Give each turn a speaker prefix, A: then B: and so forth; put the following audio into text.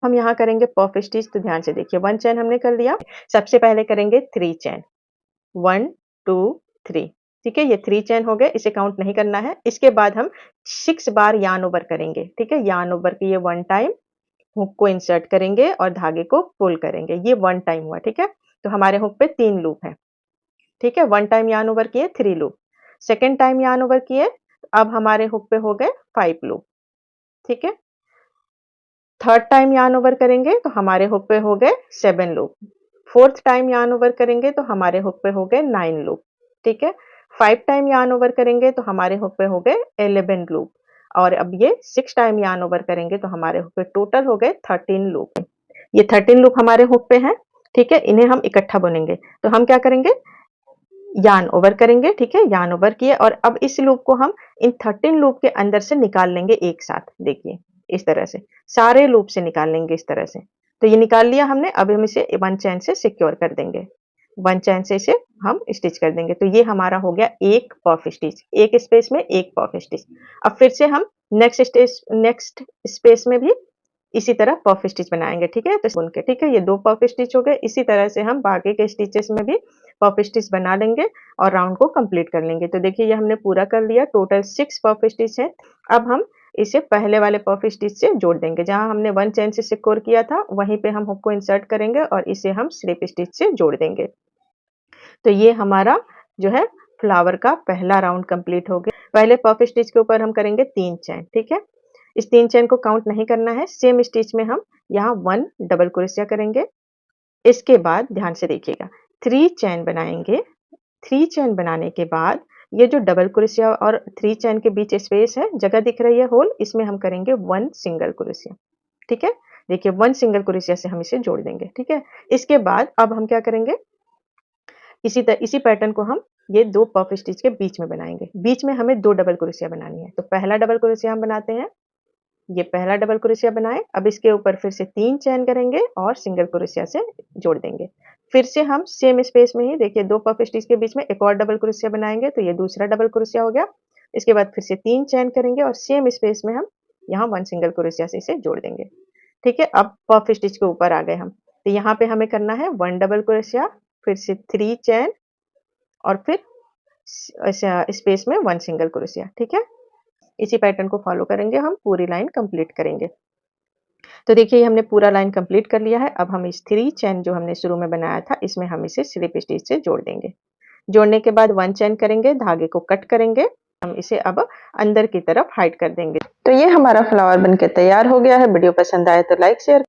A: हम यहाँ करेंगे पफ स्टिच, तो ध्यान से देखिए 1 चेन हमने कर लिया। सबसे पहले करेंगे 3 चेन, 1 2 3, ठीक है? ये 3 चेन हो गए, इसे काउंट नहीं करना है। इसके बाद हम 6 बार यार्न ओवर करेंगे, ठीक है? यार्न ओवर किए 1 टाइम, हुक को इंसर्ट करेंगे और धागे को पुल करेंगे, ये 1 टाइम हुआ, ठीक है? तो हमारे हुक पे 3 लूप है, ठीक है? 1 टाइम यार्न ओवर किए 3 loop, second time yarn over किए, अब हमारे हुक पे हो गए 5 लूप, ठीक है? थर्ड टाइम यार्न ओवर करेंगे तो हमारे हुक पे हो गए 7 loop, fourth time yarn over करेंगे तो हमारे हुक पे हो गए 9 लूप, ठीक है? 5 टाइम यार्न ओवर करेंगे तो हमारे हुक पे हो गए 11 लूप, और अब ये 6 टाइम यार्न ओवर करेंगे तो हमारे हुक पे टोटल हो गए 13 लूप। ये 13 लूप हमारे हुक पे हैं, ठीक है? इन्हें हम इकट्ठा बुनेंगे। तो हम क्या करेंगे, यार्न ओवर करेंगे, ठीक है? यार्न ओवर किए और अब इस लूप को हम इन 13 लूप के अंदर से निकाल लेंगे एक साथ, देखिए इस तरह से सारे लूप से निकाल लेंगे इस तरह से। तो ये निकाल लिया हमने, अब हम इसे 1 चैन से सिक्योर कर देंगे, 1 चैन से इसे हम स्टिच कर देंगे। तो ये हमारा हो गया एक पफ स्टिच, एक स्पेस में एक पफ स्टिच। अब फिर से हम नेक्स्ट स्पेस में भी इसी तरह पफ स्टिच बनाएंगे, ठीक है? तो बुन के, ठीक है? ये 2 पफ स्टिच हो गए, इसी तरह से हम बाकी के स्टिचेस में भी पफ स्टिच बना लेंगे और राउंड को कंप्लीट कर लेंगे। तो देखिए ये हमने पूरा कर लिया, टोटल 6 पफ स्टिच है। अब हम इसे पहले वाले पफ स्टिच से जोड़ देंगे, जहां हमने 1 चेन से सिक्योर किया था वहीं पे हम हुक को इंसर्ट करेंगे और इसे हम स्लिप स्टिच से जोड़ देंगे। तो ये हमारा जो है फ्लावर का पहला राउंड कंप्लीट हो गया। पहले पफ स्टिच के ऊपर हम करेंगे 3 चेन, ठीक है? इस 3 चेन को काउंट नहीं करना है, सेम स्टिच में हम यहाँ 1 डबल क्रोशिया करेंगे। इसके बाद ध्यान से देखिएगा, 3 चेन बनाएंगे। 3 चेन बनाने के बाद ये जो डबल क्रोशिया और 3 चेन के बीच स्पेस है, जगह दिख रही है होल, इसमें हम करेंगे 1 सिंगल क्रोशिया, ठीक है? देखिए 1 सिंगल क्रोशिया से हम इसे जोड़ देंगे, ठीक है? इसके बाद अब हम क्या करेंगे, इसी पैटर्न को हम ये 2 पफ स्टिच के बीच में बनाएंगे। बीच में हमें 2 डबल क्रोशिया बनानी है। तो पहला डबल क्रोशिया हम बनाते हैं, ये पहला डबल क्रोशिया बनाए, अब इसके ऊपर फिर से 3 चेन करेंगे और सिंगल क्रोशिया से जोड़ देंगे। फिर से हम सेम स्पेस में ही देखिए 2 पफ स्टिच के बीच में एक और डबल क्रोशिया बनाएंगे, तो ये दूसरा डबल क्रोशिया हो गया। इसके बाद फिर से 3 चेन करेंगे और सेम स्पेस में हम यहाँ 1 सिंगल क्रोशिया से इसे जोड़ देंगे, ठीक है? अब पफ स्टिच के ऊपर आ गए हम, तो यहाँ पे हमें करना है 1 डबल क्रोशिया, फिर से 3 चेन और फिर स्पेस में 1 सिंगल क्रोशिया, ठीक है? इसी पैटर्न को फॉलो करेंगे, हम पूरी लाइन कंप्लीट करेंगे। तो देखिए हमने पूरा लाइन कंप्लीट कर लिया है। अब हम इस 3 चेन जो हमने शुरू में बनाया था, इसमें हम इसे स्लिप स्टिच से जोड़ देंगे। जोड़ने के बाद 1 चेन करेंगे, धागे को कट करेंगे, हम इसे अब अंदर की तरफ हाइड कर देंगे। तो ये हमारा फ्लावर बनके तैयार हो गया है। वीडियो पसंद आए तो लाइक शेयर